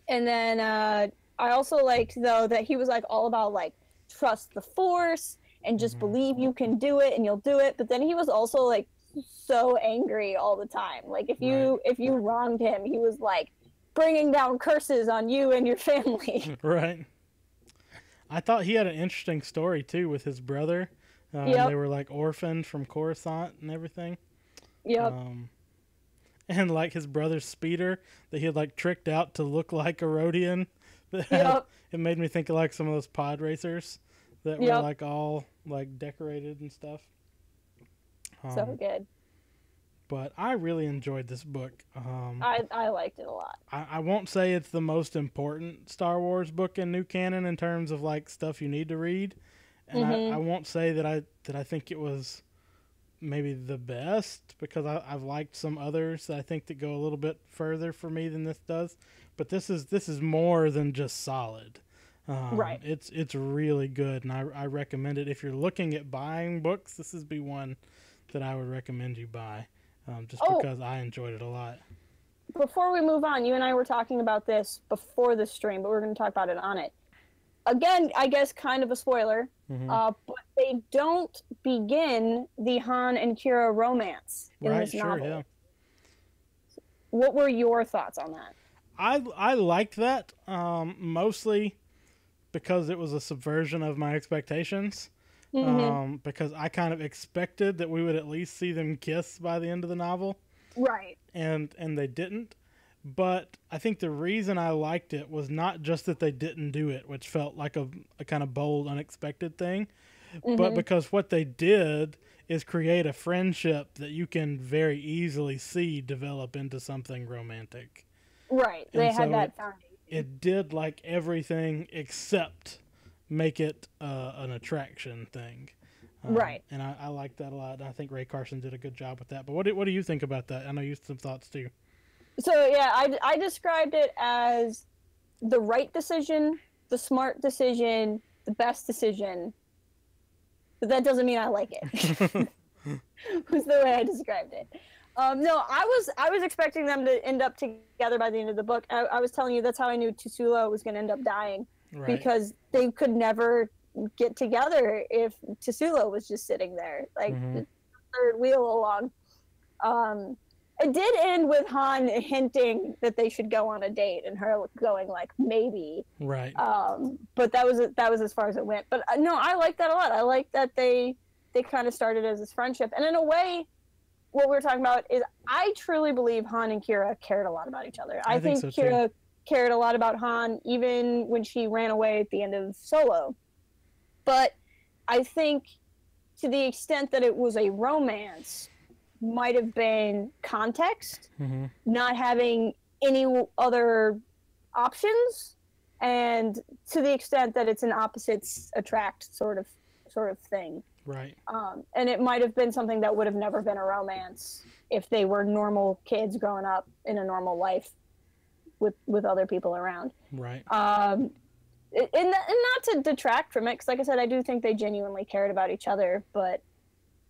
then I also liked though that he was like all about like trust the Force and just believe you can do it and you'll do it. But then he was also like so angry all the time. Like if you wronged him, he was like bringing down curses on you and your family. Right. I thought he had an interesting story too with his brother. They were like orphaned from Coruscant and everything. Yep. And like his brother's speeder that he had like tricked out to look like a Rhodian. It made me think of like some of those pod racers that were like all like decorated and stuff. So good. But I really enjoyed this book. I liked it a lot. I won't say it's the most important Star Wars book in new canon in terms of like stuff you need to read, and I won't say that I think it was maybe the best because I've liked some others that I think that go a little bit further for me than this does. But this is more than just solid. Right. It's really good, and I recommend it if you're looking at buying books. This is be one that I would recommend you buy. Because I enjoyed it a lot. Before we move on, you and I were talking about this before the stream, but we're going to talk about it on it. Again, I guess kind of a spoiler, but they don't begin the Han and Kira romance in this novel. Yeah. What were your thoughts on that? I liked that, mostly because it was a subversion of my expectations. Because I kind of expected that we would at least see them kiss by the end of the novel. Right. And they didn't. But I think the reason I liked it was not just that they didn't do it, which felt like a kind of bold, unexpected thing, but because what they did is create a friendship that you can very easily see develop into something romantic. Right. They had that foundation. It did like everything except make it an attraction thing. Right. And I like that a lot. I think Rae Carson did a good job with that. But what do you think about that? I know you have some thoughts too. So yeah, I described it as the right decision, the smart decision, the best decision. But that doesn't mean I like it. Was the way I described it. No, I was expecting them to end up together by the end of the book. I was telling you that's how I knew Tsulo was going to end up dying. Right. Because they could never get together if Tsulo was just sitting there, like the third wheel along. It did end with Han hinting that they should go on a date, and her going like maybe. Right. But that was as far as it went. But no, I like that a lot. I like that they kind of started as this friendship, and in a way, what we're talking about is I truly believe Han and Kira cared a lot about each other. I think so Kira too. Cared a lot about Han, even when she ran away at the end of Solo. But I think to the extent that it was a romance, might have been context, not having any other options, and to the extent that it's an opposites attract sort of thing. Right. And it might have been something that would have never been a romance if they were normal kids growing up in a normal life with other people around. Right. And not to detract from it, because like I said, I do think they genuinely cared about each other, but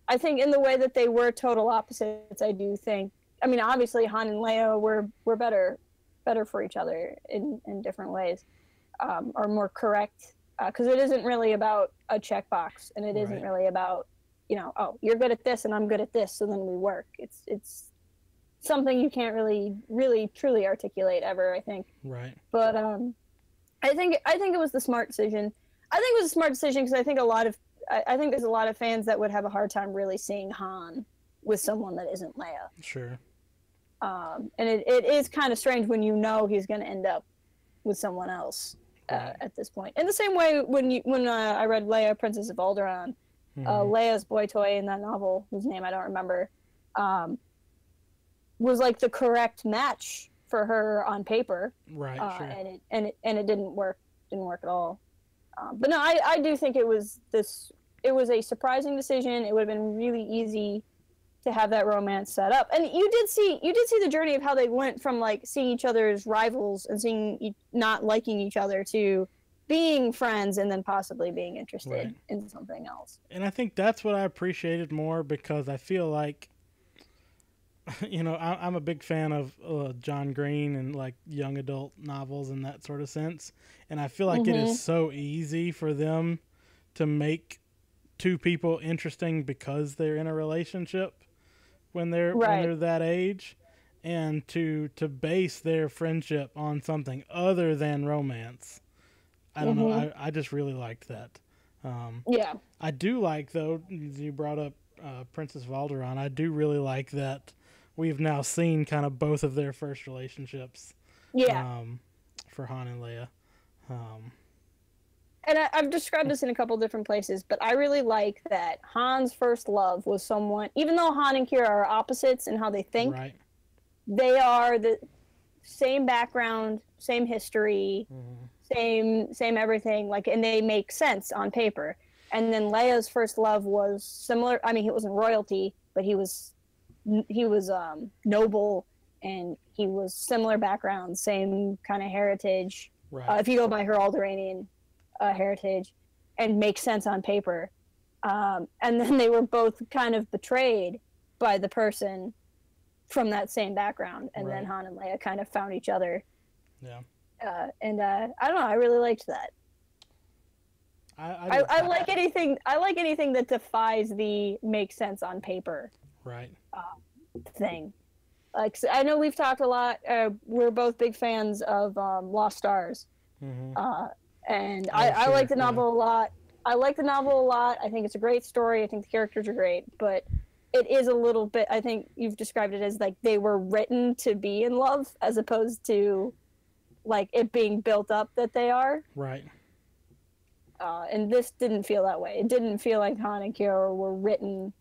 I think in the way that they were total opposites, I do think, I mean, obviously Han and Leia were better for each other in different ways, or more correct, because it isn't really about a checkbox, and it isn't really about, oh, you're good at this and I'm good at this, so then we work. It's something you can't really truly articulate ever, I think. Right. But I think it was the smart decision. I think it was a smart decision because I think there's a lot of fans that would have a hard time really seeing Han with someone that isn't Leia. Sure. And it is kind of strange when he's going to end up with someone else at this point. In the same way, when I read Leia, Princess of Alderaan, Leia's boy toy in that novel, whose name I don't remember, was like the correct match for her on paper. Right. Sure. And it didn't work at all. But no, I do think it was a surprising decision. It would have been really easy to have that romance set up. And you did see the journey of how they went from like seeing each other as rivals and not liking each other to being friends and then possibly being interested in something else. And I think that's what I appreciated more, because I feel like, I'm a big fan of John Green and like young adult novels in that sort of sense. And I feel like it is so easy for them to make two people interesting because they're in a relationship when they're that age, and to base their friendship on something other than romance. I don't know. I just really liked that. I do like, though, you brought up Princess of Alderaan. I do really like that we've now seen kind of both of their first relationships. For Han and Leia. And I've described this in a couple different places, but I really like that Han's first love was someone, even though Han and Kira are opposites in how they think, they are the same background, same history, same everything, like, and they make sense on paper. And then Leia's first love was similar. I mean, he wasn't royalty, but he was noble, and he was similar background, same kind of heritage. If you go by her Alderaanian heritage, and make sense on paper. And then they were both kind of betrayed by the person from that same background, and then Han and Leia kind of found each other. I don't know, I really liked that. I like anything that defies the make sense on paper thing. Like, I know we've talked a lot, we're both big fans of Lost Stars. And I like the novel a lot. I think it's a great story. I think the characters are great, but it is a little bit, I think you've described it as like they were written to be in love as opposed to like it being built up that they are. And this didn't feel that way. It didn't feel like Han and Kira were written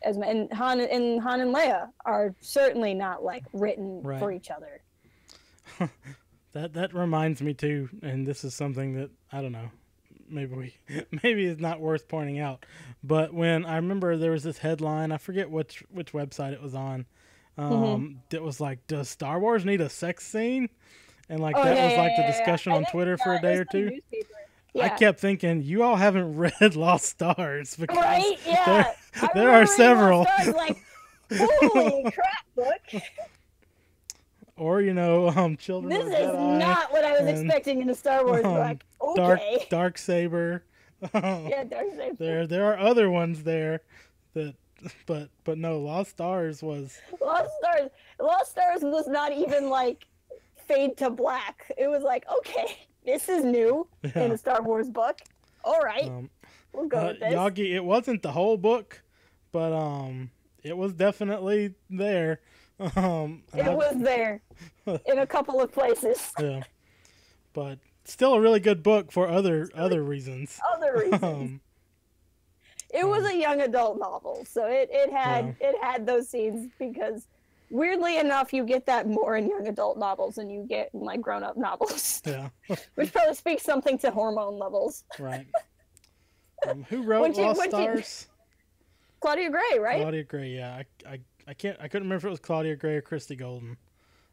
as, and Han and Leia are certainly not like written for each other. That reminds me too, and this is something that I don't know, maybe it's not worth pointing out, but when I remember there was this headline, I forget which website it was on, that was like, does Star Wars need a sex scene? And like was the discussion on Twitter for a day or two. I kept thinking, you all haven't read Lost Stars, because there are several. Stars, like, holy crap, book. Or, Children this of the Jedi. This is not what I was expecting in a Star Wars book. Okay. Dark Saber. Dark Saber. There are other ones there that, but no, Lost Stars was. Lost Stars was not even like fade to black. It was like, okay, this is new in a Star Wars book. All right, we'll go with this. Yagi, it wasn't the whole book, but it was definitely there. It was there in a couple of places. But still a really good book for other reasons. It was a young adult novel, so it had those scenes, because weirdly enough, you get that more in young adult novels than you get in like grown up novels. Which probably speaks something to hormone levels. Who wrote Lost Stars? Claudia Gray, right? Claudia Gray, yeah. I couldn't remember if it was Claudia Gray or Christy Golden.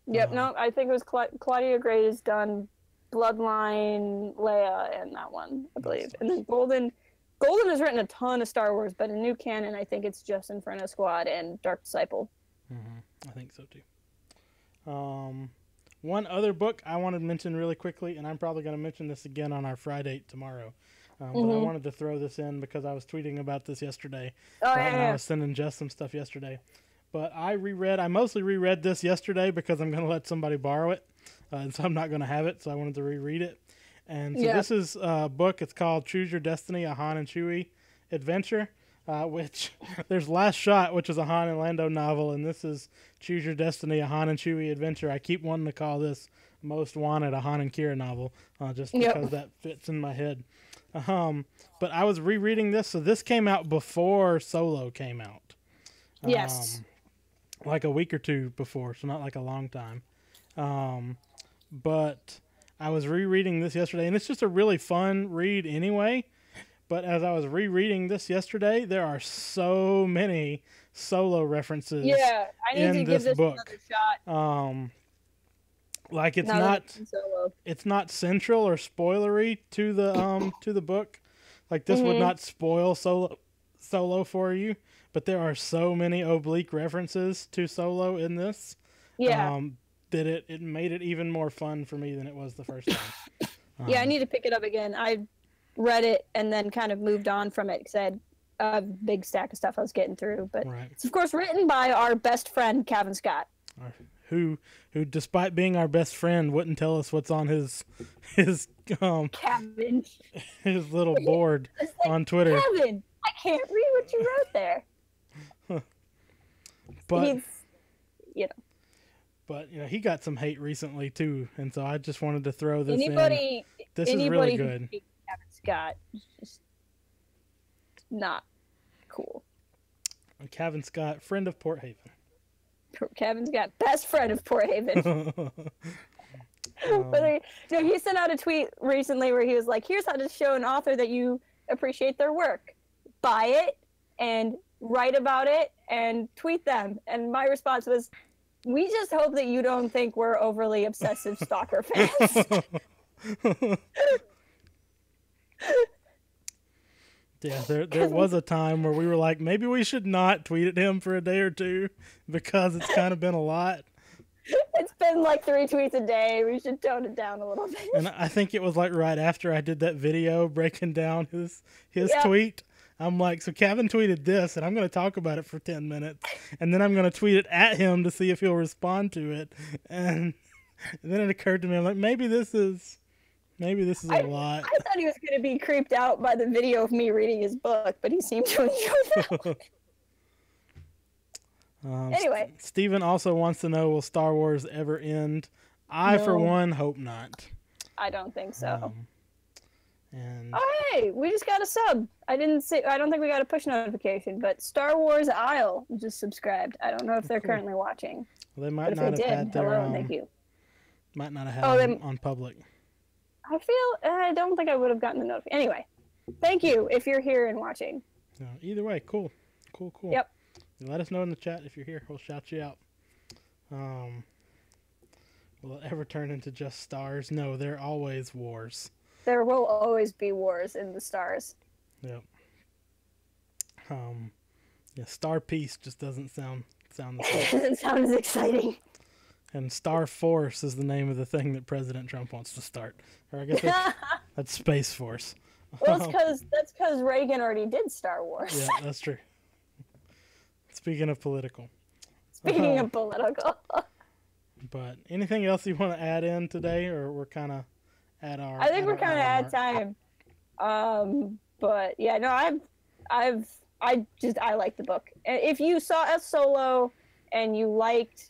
No, I think it was Claudia Gray has done Bloodline, Leia, and that one, I believe. And then Golden has written a ton of Star Wars, but in new canon, I think it's just Inferno Squad and Dark Disciple. I think so too. One other book I wanted to mention really quickly, and I'm probably going to mention this again on our Friday tomorrow. But I wanted to throw this in because I was tweeting about this yesterday. Oh, And I yeah. was sending Jess some stuff yesterday. But I mostly reread this yesterday because I'm going to let somebody borrow it. And so I'm not going to have it. So I wanted to reread it. And so this is a book. It's called Choose Your Destiny, a Han and Chewie adventure. Which there's Last Shot, which is a Han and Lando novel. And this is Choose Your Destiny, a Han and Chewie adventure. I keep wanting to call this Most Wanted, a Han and Kira novel. Just because that fits in my head. But I was rereading this, so this came out before Solo came out. Yes. Like a week or two before, so not like a long time. But I was rereading this yesterday, and it's just a really fun read anyway. But as I was rereading this yesterday, there are so many Solo references I need in to this give this book. another shot. Like it's not central or spoilery to the book. Like this would not spoil Solo for you, but there are so many oblique references to Solo in this. That it made it even more fun for me than it was the first time. I need to pick it up again. I read it and then kind of moved on from it because I had a big stack of stuff I was getting through. But it's of course written by our best friend Kevin Scott. Who despite being our best friend wouldn't tell us what's on his Kevin, his little board on Twitter. Kevin, I can't read what you wrote there. But But he got some hate recently too, and so I just wanted to throw this in. This is really good. Who Kevin Scott is just not cool. Kevin Scott, friend of Port Haven. Kevin Scott, best friend of Port Haven. But he sent out a tweet recently where he was like, "Here's how to show an author that you appreciate their work: buy it and write about it and tweet them." And my response was, "We just hope that you don't think we're overly obsessive stalker fans." Yeah, there was a time where we were like, maybe we should not tweet at him for a day or two because it's kind of been a lot. It's been like 3 tweets a day. We should tone it down a little bit. And I think it was like right after I did that video breaking down his tweet. I'm like, so Kevin tweeted this, and I'm going to talk about it for 10 minutes, and then I'm going to tweet it at him to see if he'll respond to it. And then it occurred to me, I'm like, maybe this is a lot. I thought he was going to be creeped out by the video of me reading his book, but he seemed to enjoy that. Anyway. Steven also wants to know, will Star Wars ever end? I, for one, hope not. I don't think so. And oh, hey, we just got a sub. I don't think we got a push notification, but Star Wars Isle just subscribed. I don't know if they're currently watching. Well, they might not have had their hello, thank you. Might not have had them on public. I don't think I would have gotten the notification. Anyway, thank you if you're here and watching. Either way, cool. Yep. Let us know in the chat if you're here. We'll shout you out. Will it ever turn into just stars? No, they're always wars. There will always be wars in the stars. Yep. Star Peace just doesn't sound the same. It doesn't sound as exciting. And Star Force is the name of the thing that President Trump wants to start. Or I guess that's Space Force. Well, that's because Reagan already did Star Wars. Yeah, that's true. Speaking of political. But anything else you want to add in today, or we're kind of at our? I think we're kind of at time. But yeah, no, I like the book. If you saw a Solo and you liked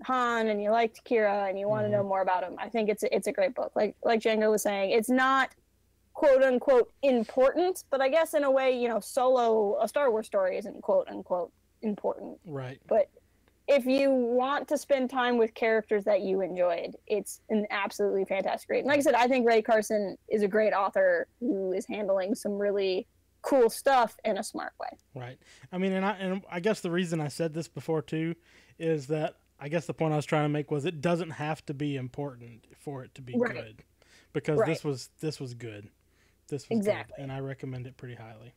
Han and you liked Kira and you want to know more about him, I think it's a great book. Like Django was saying, it's not quote unquote important, but I guess in a way, Solo, a Star Wars story, isn't quote unquote important. Right. But if you want to spend time with characters that you enjoyed, it's an absolutely fantastic read. And like I said, I think Rae Carson is a great author who is handling some really cool stuff in a smart way. Right. I mean, and I guess the reason I said this before too is that I guess the point I was trying to make was it doesn't have to be important for it to be good, because this was good. This was exactly good, and I recommend it pretty highly.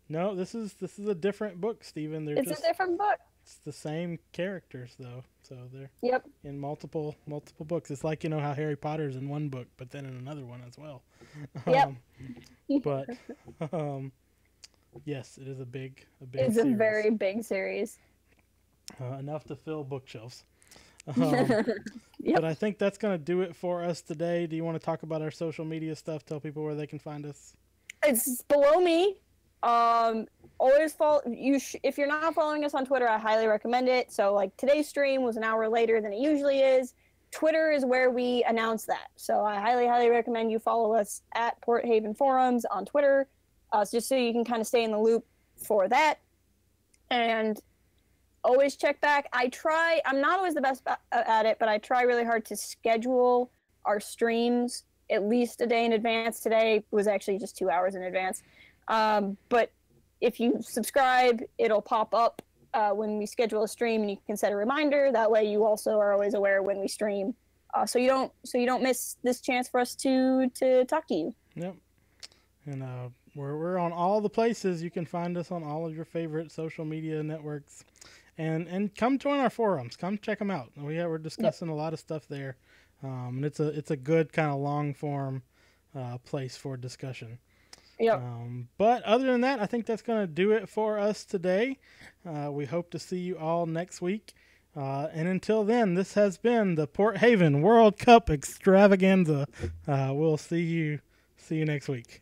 No, this is a different book, Stephen. They're It's just a different book. it's the same characters though, so they're Yep. in multiple books. It's like how Harry Potter's in one book, but then in another one as well. Yep. But yes, it is a big It's series. a very big series. Enough to fill bookshelves. Yep. But I think that's going to do it for us today. Do you want to talk about our social media stuff? Tell people where they can find us. It's below me. Always follow you. If you're not following us on Twitter, I highly recommend it. So, like, today's stream was an hour later than it usually is. Twitter is where we announce that. So I highly recommend you follow us at Port Haven Forums on Twitter, just so you can kind of stay in the loop for that. And always check back. I'm not always the best at it, but I try really hard to schedule our streams at least a day in advance. Today was actually just 2 hours in advance. But if you subscribe, it'll pop up when we schedule a stream, and you can set a reminder. That way you also are always aware when we stream. So you don't miss this chance for us to talk to you. Yep. And we're on all the places. You can find us on all of your favorite social media networks. And come join our forums. Come check them out. We're discussing a lot of stuff there. And it's a good kind of long form place for discussion. Yep. But other than that, I think that's going to do it for us today. We hope to see you all next week. And until then, this has been the Port Haven World Cup Extravaganza. We'll see you next week.